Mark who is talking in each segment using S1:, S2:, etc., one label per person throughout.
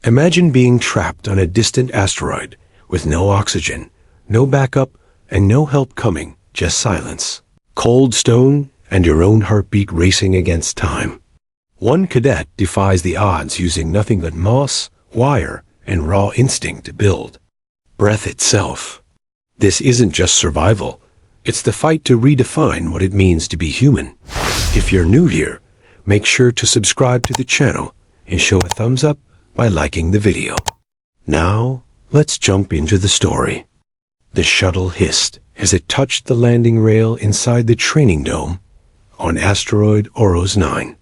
S1: Imagine being trapped on a distant asteroid with no oxygen, no backup, and no help coming, just silence. Cold stone and your own heartbeat racing against time. One cadet defies the odds using nothing but moss, wire, and raw instinct to build. Breath itself. This isn't just survival. It's the fight to redefine what it means to be human. If you're new here, make sure to subscribe to the channel and show a thumbs up by liking the video. Now, let's jump into the story. The shuttle hissed as it touched the landing rail inside the training dome on asteroid Oros 9.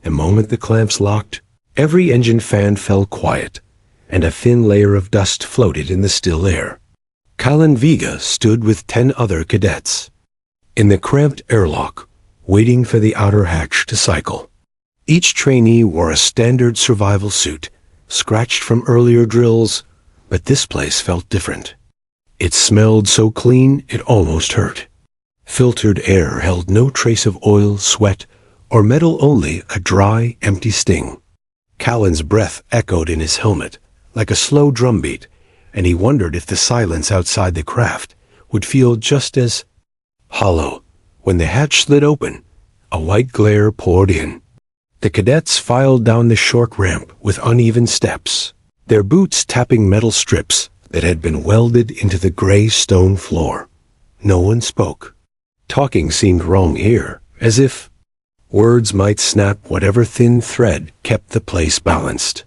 S1: The moment the clamps locked, every engine fan fell quiet, and a thin layer of dust floated in the still air. Callan Vega stood with 10 other cadets in the cramped airlock, waiting for the outer hatch to cycle. Each trainee wore a standard survival suit, scratched from earlier drills, but this place felt different. It smelled so clean it almost hurt. Filtered air held no trace of oil, sweat, or metal, only a dry, empty sting. Callan's breath echoed in his helmet, like a slow drumbeat, and he wondered if the silence outside the craft would feel just as hollow. When the hatch slid open, a white glare poured in. The cadets filed down the short ramp with uneven steps, their boots tapping metal strips that had been welded into the gray stone floor. No one spoke. Talking seemed wrong here, as if words might snap whatever thin thread kept the place balanced.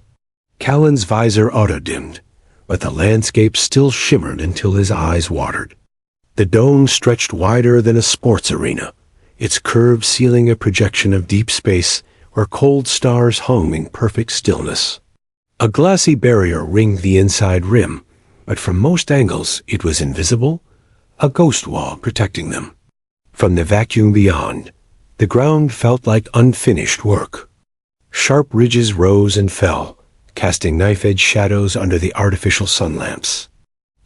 S1: Callan's visor auto-dimmed, but the landscape still shimmered until his eyes watered. The dome stretched wider than a sports arena, its curved ceiling a projection of deep space where cold stars hung in perfect stillness. A glassy barrier ringed the inside rim, but from most angles it was invisible, a ghost wall protecting them. From the vacuum beyond, the ground felt like unfinished work. Sharp ridges rose and fell, casting knife-edge shadows under the artificial sun lamps.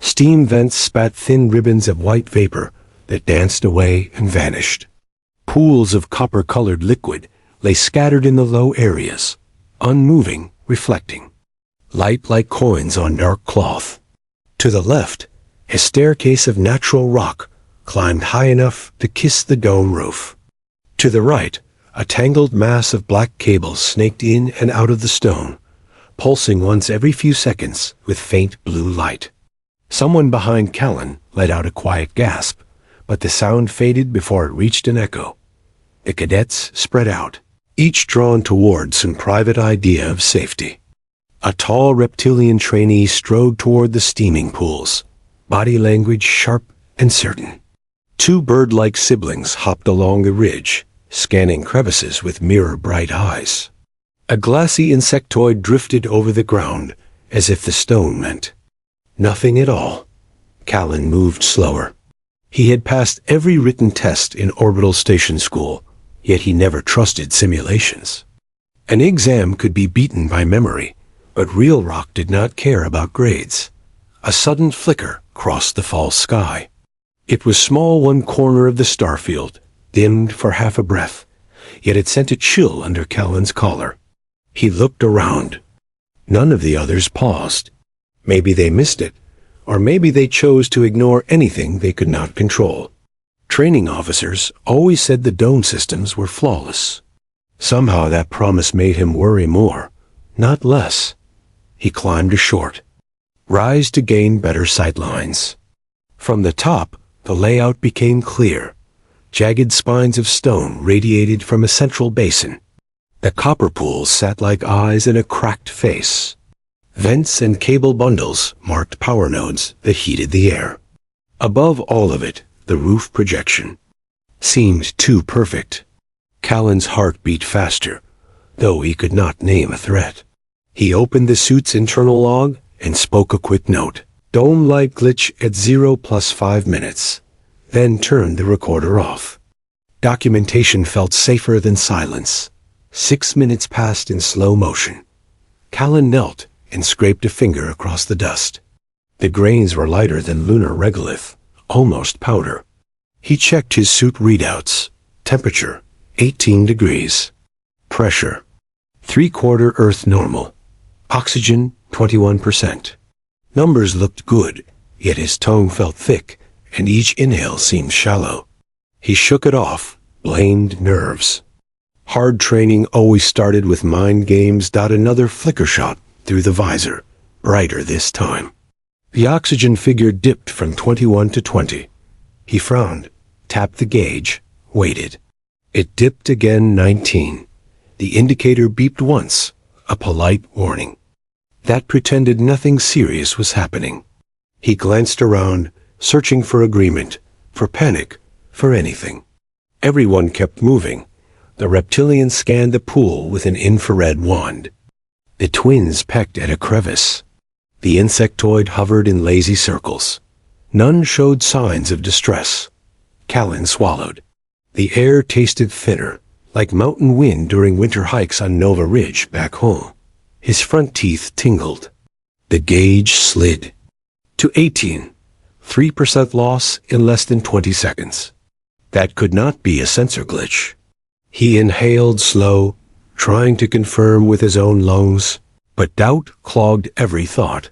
S1: Steam vents spat thin ribbons of white vapor that danced away and vanished. Pools of copper-colored liquid lay scattered in the low areas, unmoving, reflecting. Light like coins on dark cloth. To the left, a staircase of natural rock climbed high enough to kiss the dome roof. To the right, a tangled mass of black cables snaked in and out of the stone, pulsing once every few seconds with faint blue light. Someone behind Callan let out a quiet gasp, but the sound faded before it reached an echo. The cadets spread out, each drawn toward some private idea of safety. A tall reptilian trainee strode toward the steaming pools, body language sharp and certain. Two bird-like siblings hopped along the ridge, scanning crevices with mirror-bright eyes. A glassy insectoid drifted over the ground, as if the stone meant nothing at all. Callan moved slower. He had passed every written test in orbital station school, yet he never trusted simulations. An exam could be beaten by memory, but real rock did not care about grades. A sudden flicker crossed the false sky. It was small, one corner of the starfield, dimmed for half a breath, yet it sent a chill under Callan's collar. He looked around. None of the others paused. Maybe they missed it, or maybe they chose to ignore anything they could not control. Training officers always said the dome systems were flawless. Somehow that promise made him worry more, not less. He climbed a short rise to gain better sight lines. From the top, the layout became clear. Jagged spines of stone radiated from a central basin. The copper pools sat like eyes in a cracked face. Vents and cable bundles marked power nodes that heated the air. Above all of it, the roof projection seemed too perfect. Callan's heart beat faster, though he could not name a threat. He opened the suit's internal log and spoke a quick note. Dome light glitch at 0 + 5 minutes, then turned the recorder off. Documentation felt safer than silence. 6 minutes passed in slow motion. Callan knelt and scraped a finger across the dust. The grains were lighter than lunar regolith, almost powder. He checked his suit readouts. Temperature, 18 degrees. Pressure, 3/4 Earth normal. Oxygen, 21%. Numbers looked good, yet his tongue felt thick, and each inhale seemed shallow. He shook it off, blamed nerves. Hard training always started with mind games. Another flicker shot through the visor, brighter this time. The oxygen figure dipped from 21 to 20. He frowned, tapped the gauge, waited. It dipped again, 19. The indicator beeped once, a polite warning. That pretended nothing serious was happening. He glanced around, searching for agreement, for panic, for anything. Everyone kept moving. The reptilian scanned the pool with an infrared wand. The twins pecked at a crevice. The insectoid hovered in lazy circles. None showed signs of distress. Callan swallowed. The air tasted thinner, like mountain wind during winter hikes on Nova Ridge back home. His front teeth tingled. The gauge slid. To 18. 3% loss in less than 20 seconds. That could not be a sensor glitch. He inhaled slow, trying to confirm with his own lungs, but doubt clogged every thought.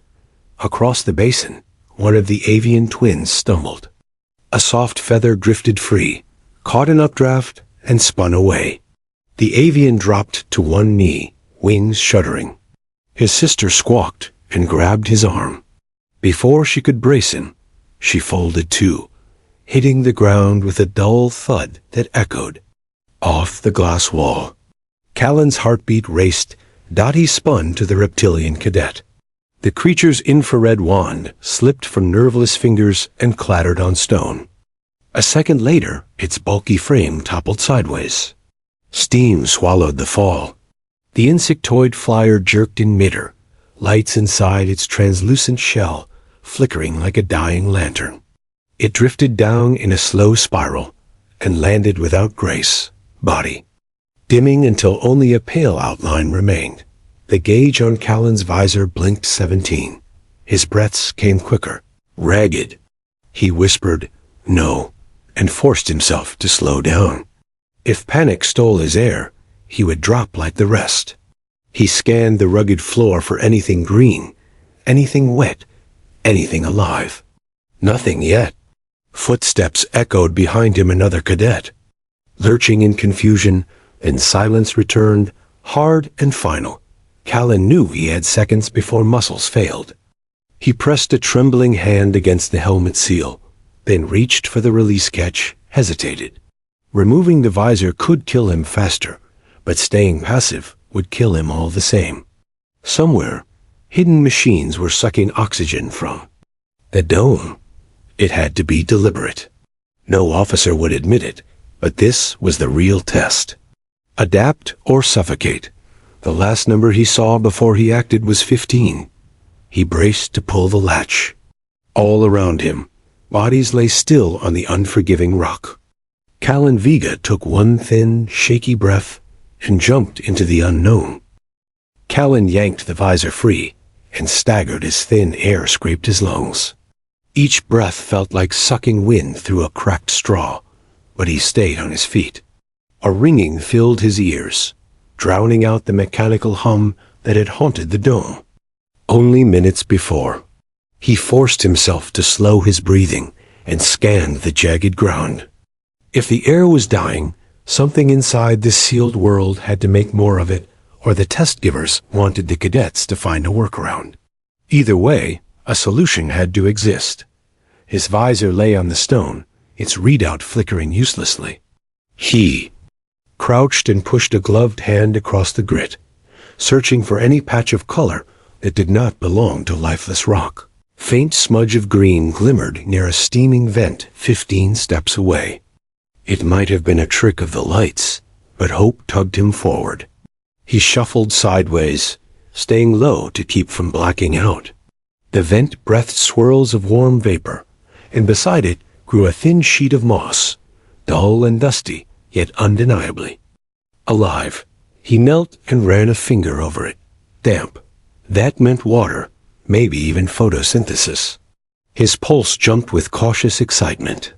S1: Across the basin, one of the avian twins stumbled. A soft feather drifted free, caught an updraft, and spun away. The avian dropped to one knee, wings shuddering. His sister squawked and grabbed his arm. Before she could brace him, she folded too, hitting the ground with a dull thud that echoed off the glass wall. Callan's heartbeat raced. He spun to the reptilian cadet. The creature's infrared wand slipped from nerveless fingers and clattered on stone. A second later, its bulky frame toppled sideways. Steam swallowed the fall. The insectoid flyer jerked in midair, lights inside its translucent shell flickering like a dying lantern. It drifted down in a slow spiral and landed without grace, body dimming until only a pale outline remained. The gauge on Callan's visor blinked 17. His breaths came quicker, ragged. He whispered, "No," and forced himself to slow down. If panic stole his air, he would drop like the rest. He scanned the rugged floor for anything green, anything wet, anything alive. Nothing yet. Footsteps echoed behind him, another cadet. Lurching in confusion, and silence returned, hard and final. Callan knew he had seconds before muscles failed. He pressed a trembling hand against the helmet seal, then reached for the release catch, hesitated. Removing the visor could kill him faster, but staying passive would kill him all the same. Somewhere, hidden machines were sucking oxygen from the dome. It had to be deliberate. No officer would admit it, but this was the real test. Adapt or suffocate. The last number he saw before he acted was 15. He braced to pull the latch. All around him, bodies lay still on the unforgiving rock. Callan Vega took one thin, shaky breath and jumped into the unknown. Callan yanked the visor free and staggered as thin air scraped his lungs. Each breath felt like sucking wind through a cracked straw, but he stayed on his feet. A ringing filled his ears, drowning out the mechanical hum that had haunted the dome. Only minutes before, he forced himself to slow his breathing and scanned the jagged ground. If the air was dying, something inside this sealed world had to make more of it, or the test givers wanted the cadets to find a workaround. Either way, a solution had to exist. His visor lay on the stone, its readout flickering uselessly. He crouched and pushed a gloved hand across the grit, searching for any patch of color that did not belong to lifeless rock. Faint smudge of green glimmered near a steaming vent 15 steps away. It might have been a trick of the lights, but hope tugged him forward. He shuffled sideways, staying low to keep from blacking out. The vent breathed swirls of warm vapor, and beside it grew a thin sheet of moss, dull and dusty, yet undeniably alive. He knelt and ran a finger over it. Damp. That meant water, maybe even photosynthesis. His pulse jumped with cautious excitement.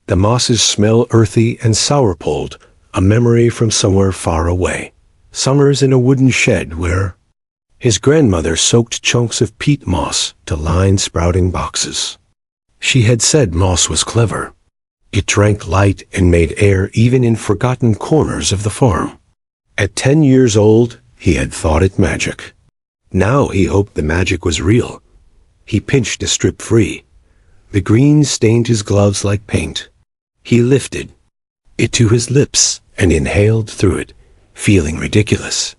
S1: The mosses smell earthy and sour-pulled, a memory from somewhere far away. Summers in a wooden shed where His grandmother soaked chunks of peat moss to line sprouting boxes. She had said moss was clever. It drank light and made air even in forgotten corners of the farm. At 10 years old, he had thought it magic. Now he hoped the magic was real. He pinched a strip free. The green stained his gloves like paint. He lifted it to his lips and inhaled through it, feeling ridiculous.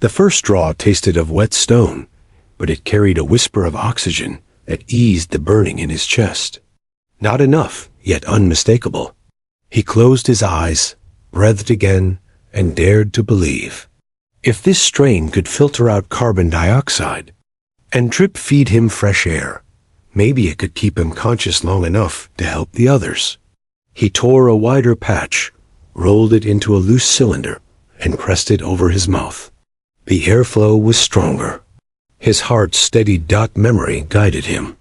S1: The first straw tasted of wet stone, but it carried a whisper of oxygen that eased the burning in his chest. Not enough, yet unmistakable. He closed his eyes, breathed again, and dared to believe. If this strain could filter out carbon dioxide and drip feed him fresh air, maybe it could keep him conscious long enough to help the others. He tore a wider patch, rolled it into a loose cylinder, and pressed it over his mouth. The airflow was stronger. His heart's steady dot memory guided him.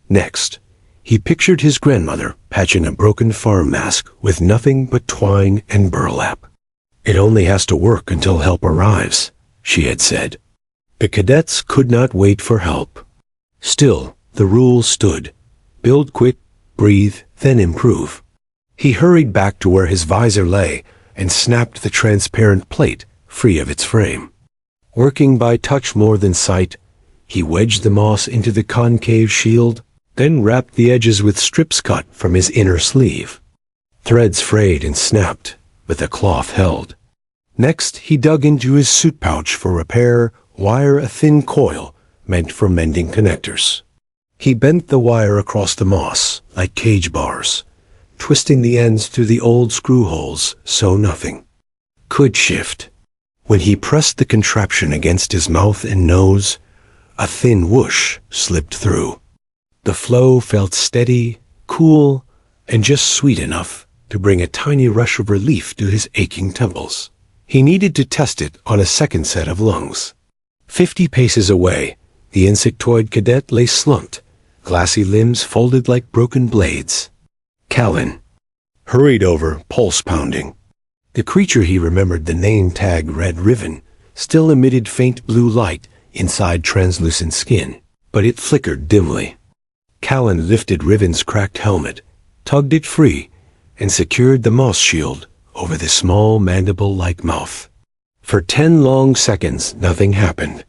S1: Next, he pictured his grandmother patching a broken farm mask with nothing but twine and burlap. "It only has to work until help arrives," she had said. The cadets could not wait for help. Still, the rule stood. Build quick, breathe, then improve. He hurried back to where his visor lay and snapped the transparent plate free of its frame. Working by touch more than sight, he wedged the moss into the concave shield, then wrapped the edges with strips cut from his inner sleeve. Threads frayed and snapped, but the cloth held. Next, he dug into his suit pouch for repair, wire a thin coil meant for mending connectors. He bent the wire across the moss like cage bars, twisting the ends through the old screw holes so nothing could shift. When he pressed the contraption against his mouth and nose, a thin whoosh slipped through. The flow felt steady, cool, and just sweet enough to bring a tiny rush of relief to his aching temples. He needed to test it on a second set of lungs. 50 paces away, the insectoid cadet lay slumped, glassy limbs folded like broken blades. Callan hurried over, pulse pounding. The creature he remembered the name tag Red Riven still emitted faint blue light inside translucent skin, but it flickered dimly. Callan lifted Riven's cracked helmet, tugged it free, and secured the moss shield over the small mandible-like mouth. For 10 long seconds, nothing happened.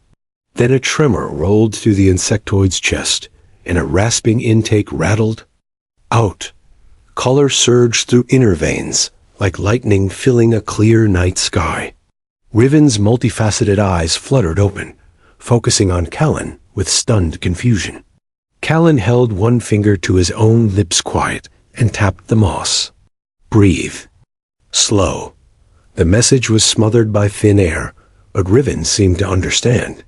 S1: Then a tremor rolled through the insectoid's chest, and a rasping intake rattled out. Color surged through inner veins, like lightning filling a clear night sky. Riven's multifaceted eyes fluttered open, focusing on Callan with stunned confusion. Callan held one finger to his own lips quiet and tapped the moss. "Breathe." Slow. The message was smothered by thin air, but Riven seemed to understand.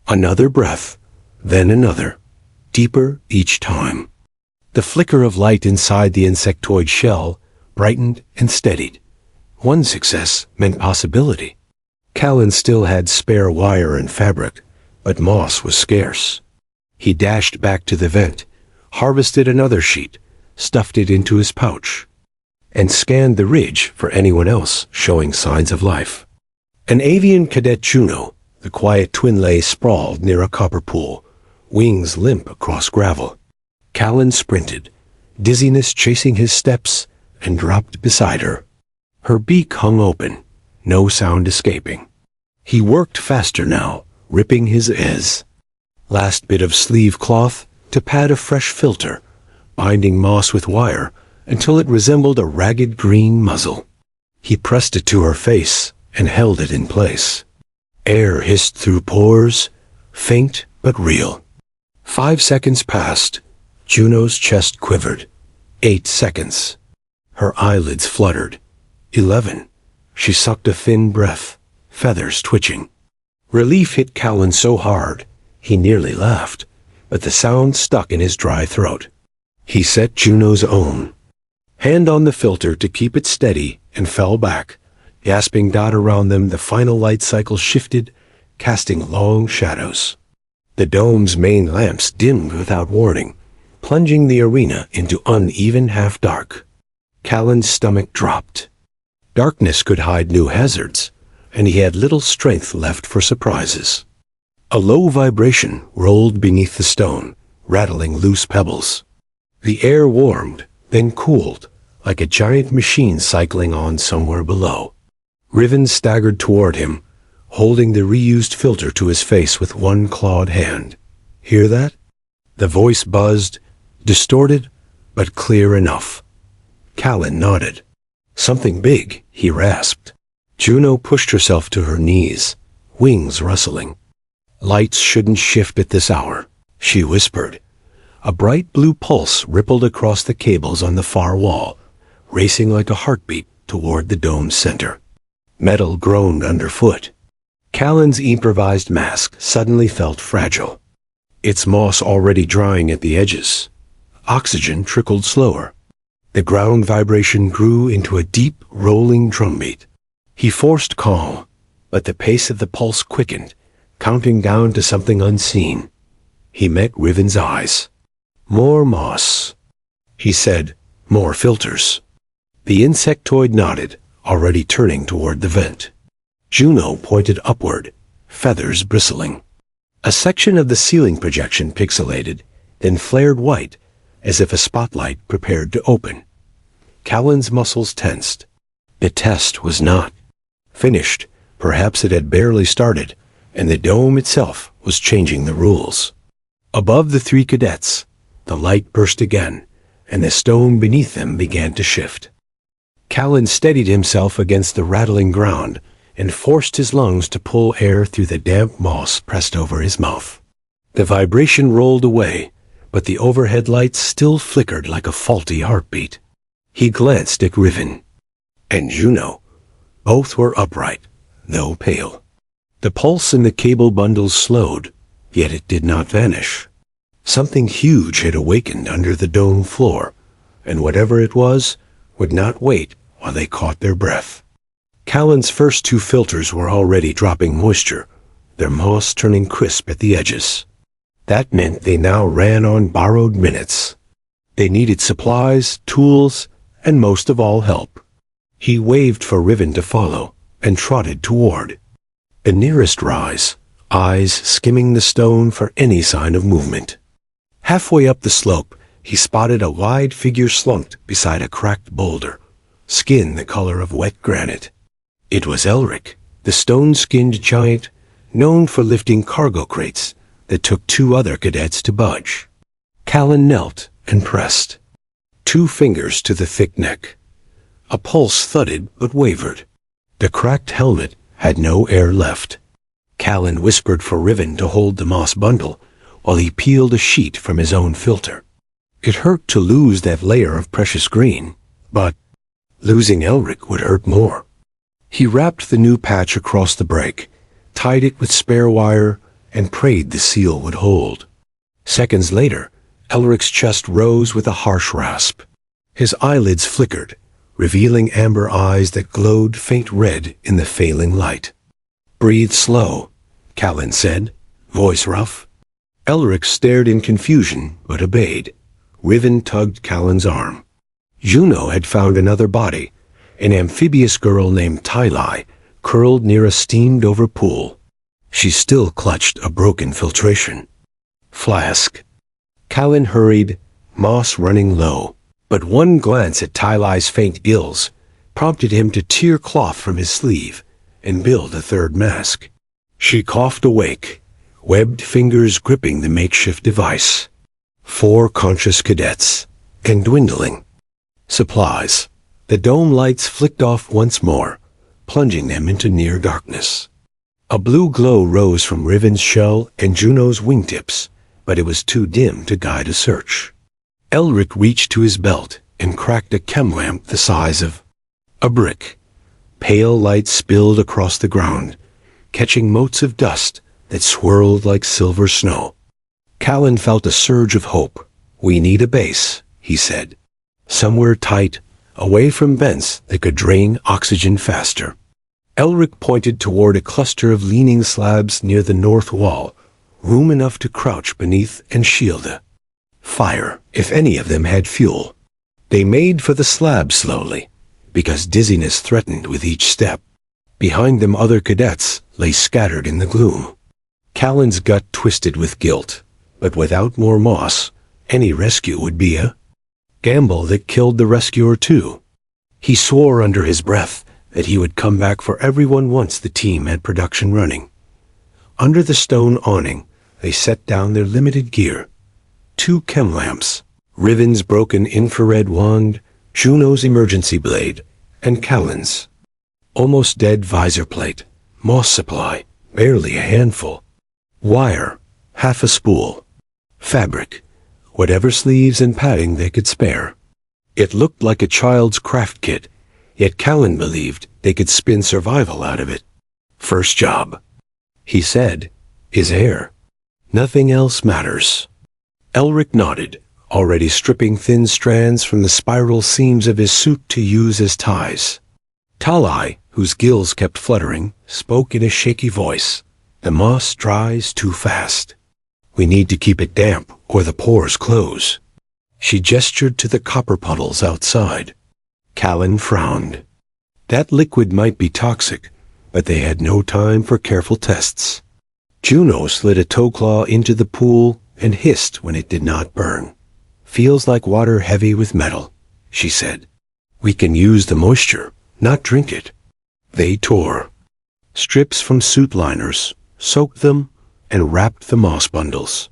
S1: Another breath, then another, deeper each time. The flicker of light inside the insectoid shell brightened and steadied. One success meant possibility. Callan still had spare wire and fabric, but moss was scarce. He dashed back to the vent, harvested another sheet, stuffed it into his pouch, and scanned the ridge for anyone else showing signs of life. An avian cadet Juno, the quiet twin, lay sprawled near a copper pool, wings limp across gravel. Callan sprinted, dizziness chasing his steps, and dropped beside her. Her beak hung open, no sound escaping. He worked faster now, ripping his ez. Last bit of sleeve cloth to pad a fresh filter, binding moss with wire until it resembled a ragged green muzzle. He pressed it to her face and held it in place. Air hissed through pores, faint but real. 5 seconds passed. Juno's chest quivered. 8 seconds. Her eyelids fluttered. 11. She sucked a thin breath, feathers twitching. Relief hit Callan so hard, he nearly laughed, but the sound stuck in his dry throat. He set Juno's own, hand on the filter to keep it steady, and fell back. Gasping dot around them, the final light cycle shifted, casting long shadows. The dome's main lamps dimmed without warning, plunging the arena into uneven half-dark. Callan's stomach dropped. Darkness could hide new hazards, and he had little strength left for surprises. A low vibration rolled beneath the stone, rattling loose pebbles. The air warmed, then cooled, like a giant machine cycling on somewhere below. Riven staggered toward him, holding the reused filter to his face with one clawed hand. "Hear that?" The voice buzzed, distorted, but clear enough. Callan nodded. "Something big," he rasped. Juno pushed herself to her knees, wings rustling. "Lights shouldn't shift at this hour," she whispered. A bright blue pulse rippled across the cables on the far wall, racing like a heartbeat toward the dome's center. Metal groaned underfoot. Callan's improvised mask suddenly felt fragile, its moss already drying at the edges. Oxygen trickled slower. The ground vibration grew into a deep, rolling drumbeat. He forced calm, but the pace of the pulse quickened, counting down to something unseen. He met Riven's eyes. "More moss," he said. "More filters." The insectoid nodded, already turning toward the vent. Juno pointed upward, feathers bristling. A section of the ceiling projection pixelated, then flared white, as if a spotlight prepared to open. Callan's muscles tensed. The test was not finished. Perhaps it had barely started, and the dome itself was changing the rules. Above the three cadets, the light burst again, and the stone beneath them began to shift. Callan steadied himself against the rattling ground and forced his lungs to pull air through the damp moss pressed over his mouth. The vibration rolled away, but the overhead lights still flickered like a faulty heartbeat. He glanced at Riven and Juno. Both were upright, though pale. The pulse in the cable bundles slowed, yet it did not vanish. Something huge had awakened under the dome floor, and whatever it was would not wait while they caught their breath. Callan's first two filters were already dropping moisture, their moss turning crisp at the edges. That meant they now ran on borrowed minutes. They needed supplies, tools, and most of all help. He waved for Riven to follow and trotted toward the nearest rise, eyes skimming the stone for any sign of movement. Halfway up the slope, he spotted a wide figure slumped beside a cracked boulder, skin the color of wet granite. It was Elric, the stone-skinned giant, known for lifting cargo crates that took two other cadets to budge. Callan knelt and pressed, 2 fingers to the thick neck. A pulse thudded but wavered. The cracked helmet had no air left. Callan whispered for Riven to hold the moss bundle while he peeled a sheet from his own filter. It hurt to lose that layer of precious green, but losing Elric would hurt more. He wrapped the new patch across the break, tied it with spare wire, and prayed the seal would hold. Seconds later, Elric's chest rose with a harsh rasp. His eyelids flickered, revealing amber eyes that glowed faint red in the failing light. "Breathe slow," Callan said, voice rough. Elric stared in confusion, but obeyed. Riven tugged Callan's arm. Juno had found another body, an amphibious girl named Tylai, curled near a steamed-over pool. She still clutched a broken filtration flask. Callan hurried, moss running low, but one glance at Tylai's faint gills prompted him to tear cloth from his sleeve and build a third mask. She coughed awake, webbed fingers gripping the makeshift device. 4 conscious cadets, and dwindling. Supplies. The dome lights flicked off once more, plunging them into near darkness. A blue glow rose from Riven's shell and Juno's wingtips, but it was too dim to guide a search. Elric reached to his belt and cracked a chem lamp the size of a brick. Pale light spilled across the ground, catching motes of dust that swirled like silver snow. Callan felt a surge of hope. "We need a base," he said. "Somewhere tight, away from vents that could drain oxygen faster." Elric pointed toward a cluster of leaning slabs near the north wall, room enough to crouch beneath and shield a fire, if any of them had fuel. They made for the slabs slowly, because dizziness threatened with each step. Behind them other cadets lay scattered in the gloom. Callan's gut twisted with guilt, but without more moss, any rescue would be a gamble that killed the rescuer too. He swore under his breath that he would come back for everyone once the team had production running. Under the stone awning, they set down their limited gear. 2 chem lamps, Riven's broken infrared wand, Juno's emergency blade, and Callan's almost dead visor plate, moss supply, barely a handful, wire, half a spool, fabric, whatever sleeves and padding they could spare. It looked like a child's craft kit, yet Callan believed they could spin survival out of it. First job, he said, is air. Nothing else matters. Elric nodded, already stripping thin strands from the spiral seams of his suit to use as ties. Talai, whose gills kept fluttering, spoke in a shaky voice. The moss dries too fast. We need to keep it damp, or the pores close. She gestured to the copper puddles outside. Callan frowned. That liquid might be toxic, but they had no time for careful tests. Juno slid a toe claw into the pool and hissed when it did not burn. Feels like water heavy with metal, she said. We can use the moisture, not drink it. They tore strips from suit liners, soaked them, and wrapped the moss bundles.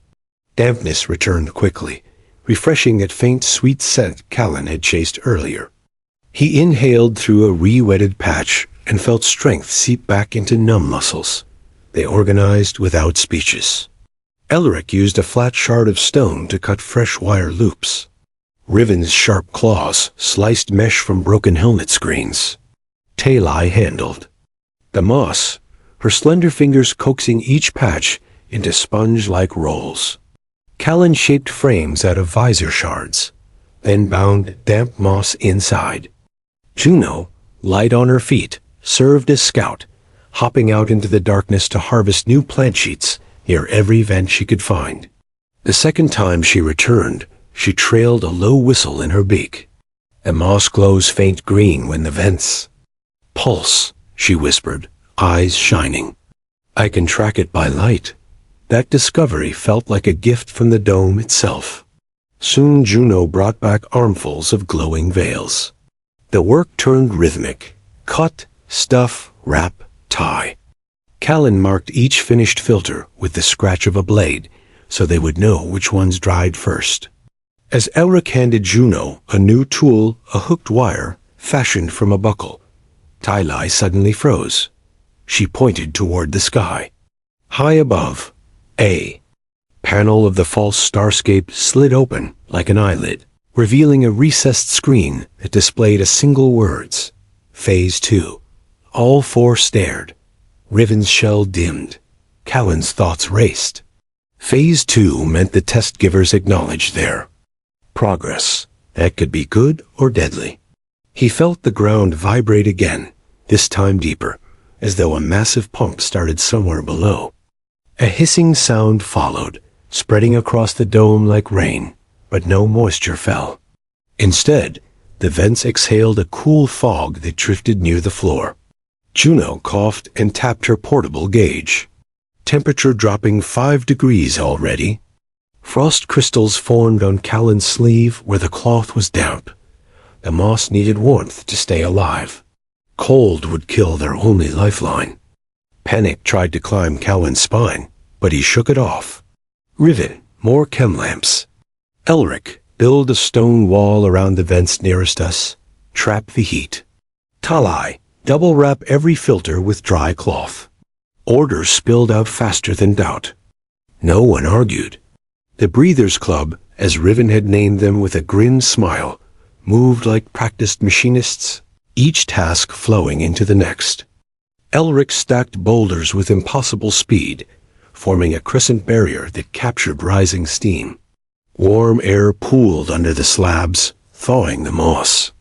S1: Dampness returned quickly, refreshing that faint sweet scent Callan had chased earlier. He inhaled through a re-wetted patch and felt strength seep back into numb muscles. They organized without speeches. Elric used a flat shard of stone to cut fresh wire loops. Riven's sharp claws sliced mesh from broken helmet screens. Talai handled the moss, her slender fingers coaxing each patch into sponge-like rolls. Callan shaped frames out of visor shards, then bound damp moss inside. Juno, light on her feet, served as scout, hopping out into the darkness to harvest new plant sheets near every vent she could find. The second time she returned, she trailed a low whistle in her beak. The moss glows faint green when the vents pulse, she whispered, eyes shining. I can track it by light. That discovery felt like a gift from the dome itself. Soon Juno brought back armfuls of glowing veils. The work turned rhythmic. Cut, stuff, wrap, tie. Callan marked each finished filter with the scratch of a blade, so they would know which ones dried first. As Elric handed Juno a new tool, a hooked wire, fashioned from a buckle, Talai suddenly froze. She pointed toward the sky. High above, a panel of the false starscape slid open like an eyelid, revealing a recessed screen that displayed a single words, Phase 2. All 4 stared. Riven's shell dimmed. Callan's thoughts raced. Phase 2 meant the test givers acknowledged their progress. That could be good or deadly. He felt the ground vibrate again, this time deeper, as though a massive pump started somewhere below. A hissing sound followed, spreading across the dome like rain, but no moisture fell. Instead, the vents exhaled a cool fog that drifted near the floor. Juno coughed and tapped her portable gauge. Temperature dropping 5 degrees already. Frost crystals formed on Callan's sleeve where the cloth was damp. The moss needed warmth to stay alive. Cold would kill their only lifeline. Panic tried to climb Callan's spine, but he shook it off. Riven, more chem lamps. Elric, build a stone wall around the vents nearest us. Trap the heat. Talai, double wrap every filter with dry cloth. Orders spilled out faster than doubt. No one argued. The Breathers Club, as Riven had named them with a grim smile, moved like practiced machinists, each task flowing into the next. Elric stacked boulders with impossible speed, forming a crescent barrier that captured rising steam. Warm air pooled under the slabs, thawing the moss.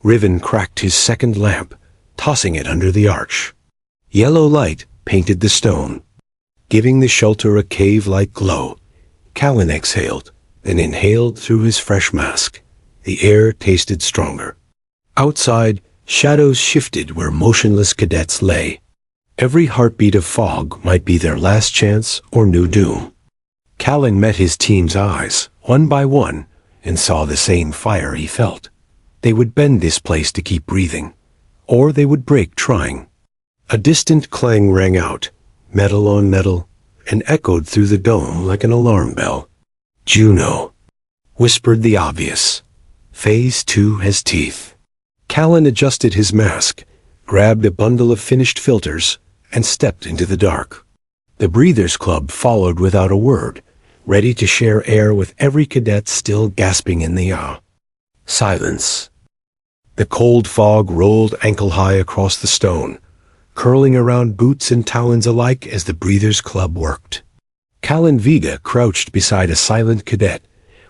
S1: Riven cracked his second lamp, tossing it under the arch. Yellow light painted the stone, giving the shelter a cave-like glow. Callan exhaled, then inhaled through his fresh mask. The air tasted stronger. Outside, shadows shifted where motionless cadets lay. Every heartbeat of fog might be their last chance or new doom. Callan met his team's eyes, one by one, and saw the same fire he felt. They would bend this place to keep breathing, or they would break trying. A distant clang rang out, metal on metal, and echoed through the dome like an alarm bell. "Juno," whispered the obvious. "Phase 2 has teeth." Callan adjusted his mask, grabbed a bundle of finished filters, and stepped into the dark. The Breathers Club followed without a word, ready to share air with every cadet still gasping in the yaw. Silence. The cold fog rolled ankle-high across the stone, curling around boots and talons alike as the Breathers Club worked. Callan Vega crouched beside a silent cadet,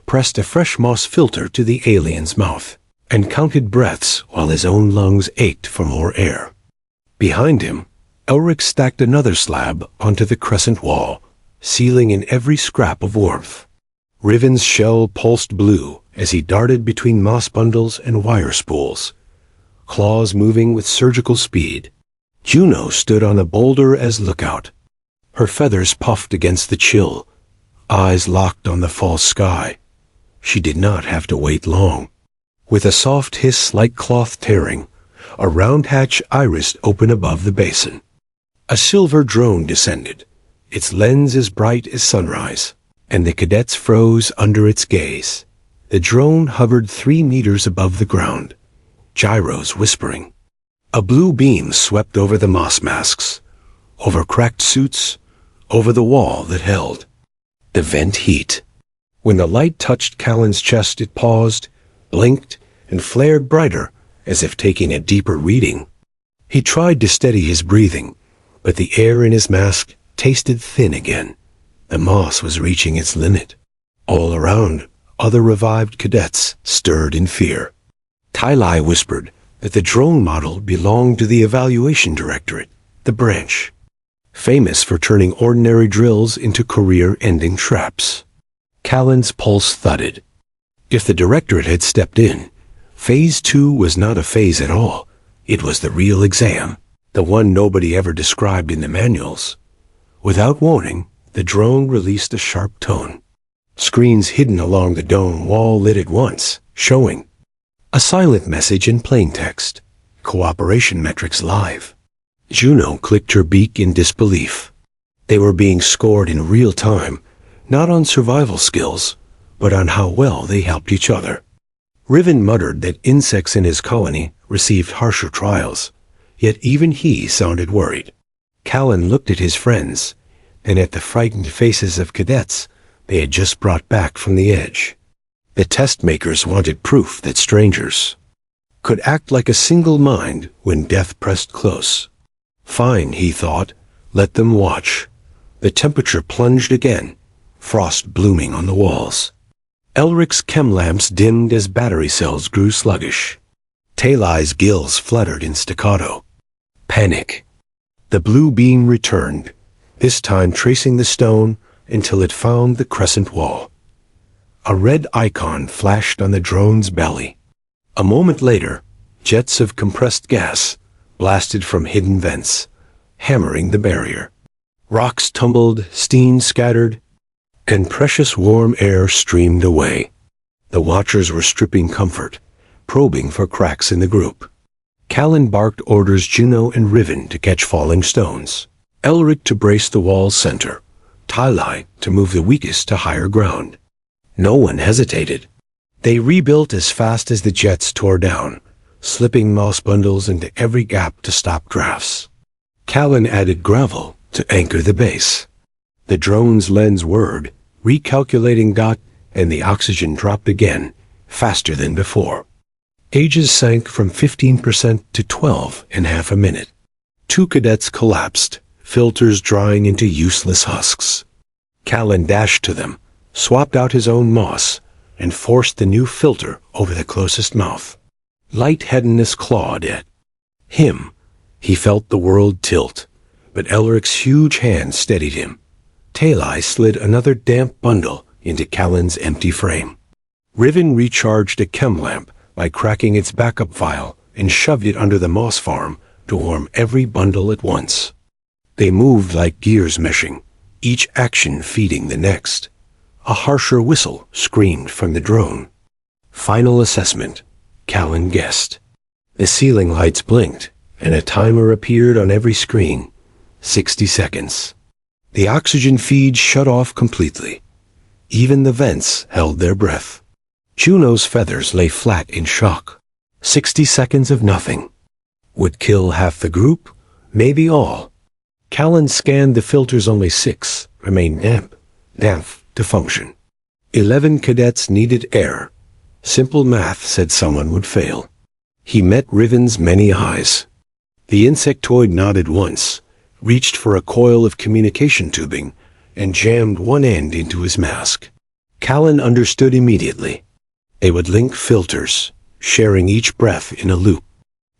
S1: pressed a fresh moss filter to the alien's mouth, and counted breaths while his own lungs ached for more air. Behind him, Elric stacked another slab onto the crescent wall, sealing in every scrap of warmth. Riven's shell pulsed blue as he darted between moss bundles and wire spools, claws moving with surgical speed. Juno stood on a boulder as lookout. Her feathers puffed against the chill, eyes locked on the false sky. She did not have to wait long. With a soft hiss like cloth tearing, a round hatch irised open above the basin. A silver drone descended, its lens as bright as sunrise, and the cadets froze under its gaze. The drone hovered 3 meters above the ground, gyros whispering. A blue beam swept over the moss masks, over cracked suits, over the wall that held. The vent heat. When the light touched Callan's chest, it paused, blinked, and flared brighter, as if taking a deeper reading. He tried to steady his breathing, but the air in his mask tasted thin again. The moss was reaching its limit. All around, other revived cadets stirred in fear. Tylai whispered that the drone model belonged to the Evaluation Directorate, the branch, famous for turning ordinary drills into career-ending traps. Callan's pulse thudded. If the Directorate had stepped in, Phase 2 was not a phase at all. It was the real exam, the one nobody ever described in the manuals. Without warning, the drone released a sharp tone. Screens hidden along the dome wall lit at once, showing a silent message in plain text. Cooperation metrics live. Juno clicked her beak in disbelief. They were being scored in real time, not on survival skills, but on how well they helped each other. Riven muttered that insects in his colony received harsher trials, yet even he sounded worried. Callan looked at his friends, and at the frightened faces of cadets they had just brought back from the edge. The test makers wanted proof that strangers could act like a single mind when death pressed close. Fine, he thought, let them watch. The temperature plunged again, frost blooming on the walls. Elric's chem lamps dimmed as battery cells grew sluggish. Talai's gills fluttered in staccato. Panic. The blue beam returned, this time tracing the stone until it found the crescent wall. A red icon flashed on the drone's belly. A moment later, jets of compressed gas blasted from hidden vents, hammering the barrier. Rocks tumbled, steam scattered, and precious warm air streamed away. The watchers were stripping comfort, probing for cracks in the group. Callan barked orders Juno and Riven to catch falling stones, Elric to brace the wall's center, Tylai to move the weakest to higher ground. No one hesitated. They rebuilt as fast as the jets tore down, slipping moss bundles into every gap to stop drafts. Callan added gravel to anchor the base. The drone's lens whirred, recalculating dot, and the oxygen dropped again, faster than before. Ages sank from 15% to 12 in half a minute. 2 cadets collapsed, filters drying into useless husks. Callan dashed to them, swapped out his own moss, and forced the new filter over the closest mouth. Lightheadedness clawed at him. He felt the world tilt, but Elric's huge hand steadied him. Talai slid another damp bundle into Callan's empty frame. Riven recharged a chem lamp by cracking its backup vial and shoved it under the moss farm to warm every bundle at once. They moved like gears meshing, each action feeding the next. A harsher whistle screamed from the drone. Final assessment, Callan guessed. The ceiling lights blinked, and a timer appeared on every screen. 60 seconds. The oxygen feed shut off completely. Even the vents held their breath. Juno's feathers lay flat in shock. 60 seconds of nothing. Would kill half the group, maybe all. Callan scanned the filters. Only 6 remained damp to function. 11 cadets needed air. Simple math said someone would fail. He met Riven's many eyes. The insectoid nodded once, reached for a coil of communication tubing, and jammed one end into his mask. Callan understood immediately. They would link filters, sharing each breath in a loop.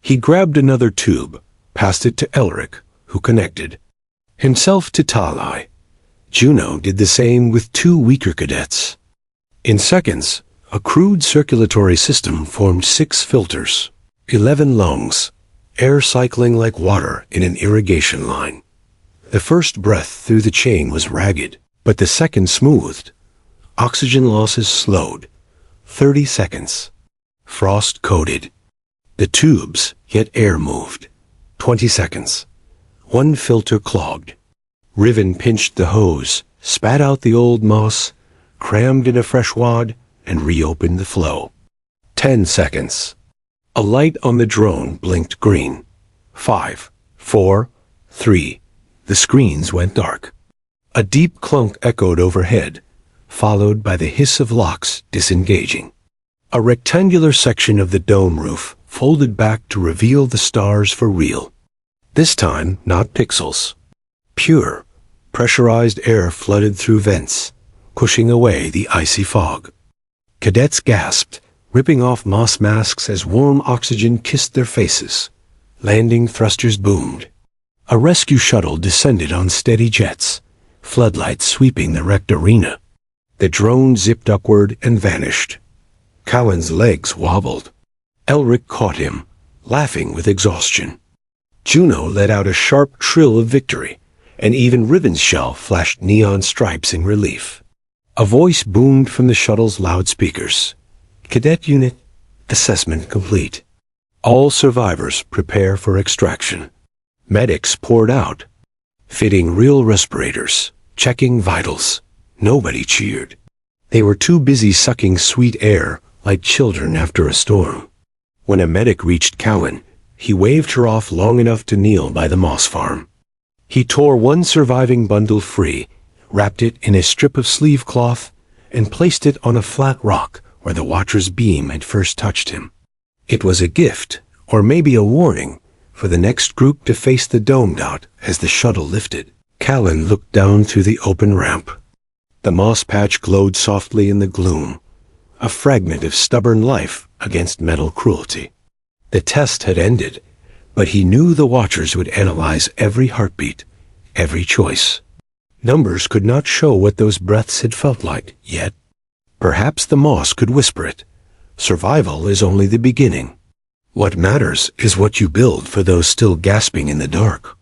S1: He grabbed another tube, passed it to Elric, who connected. Himself to Talai. Juno did the same with 2 weaker cadets. In seconds, a crude circulatory system formed 6 filters, 11 lungs, air cycling like water in an irrigation line. The first breath through the chain was ragged, but the second smoothed. Oxygen losses slowed. 30 seconds. Frost coated. The tubes, yet air moved. 20 seconds. One filter clogged. Riven pinched the hose, spat out the old moss, crammed in a fresh wad, and reopened the flow. 10 seconds. A light on the drone blinked green. 5, 4, 3. The screens went dark. A deep clunk echoed overhead, followed by the hiss of locks disengaging. A rectangular section of the dome roof folded back to reveal the stars for real. This time, not pixels. Pure, pressurized air flooded through vents, pushing away the icy fog. Cadets gasped, ripping off moss masks as warm oxygen kissed their faces. Landing thrusters boomed. A rescue shuttle descended on steady jets, floodlights sweeping the wrecked arena. The drone zipped upward and vanished. Cowan's legs wobbled. Elric caught him, laughing with exhaustion. Juno let out a sharp trill of victory, and even Riven's shell flashed neon stripes in relief. A voice boomed from the shuttle's loudspeakers. Cadet unit, assessment complete. All survivors prepare for extraction. Medics poured out, fitting real respirators, checking vitals. Nobody cheered. They were too busy sucking sweet air like children after a storm. When a medic reached Cowan, he waved her off long enough to kneel by the moss farm. He tore one surviving bundle free, wrapped it in a strip of sleeve cloth, and placed it on a flat rock where the Watcher's beam had first touched him. It was a gift, or maybe a warning, for the next group to face the dome dot as the shuttle lifted. Callan looked down through the open ramp. The moss patch glowed softly in the gloom, a fragment of stubborn life against metal cruelty. The test had ended, but he knew the Watchers would analyze every heartbeat, every choice. Numbers could not show what those breaths had felt like, yet. Perhaps the moss could whisper it. Survival is only the beginning. What matters is what you build for those still gasping in the dark.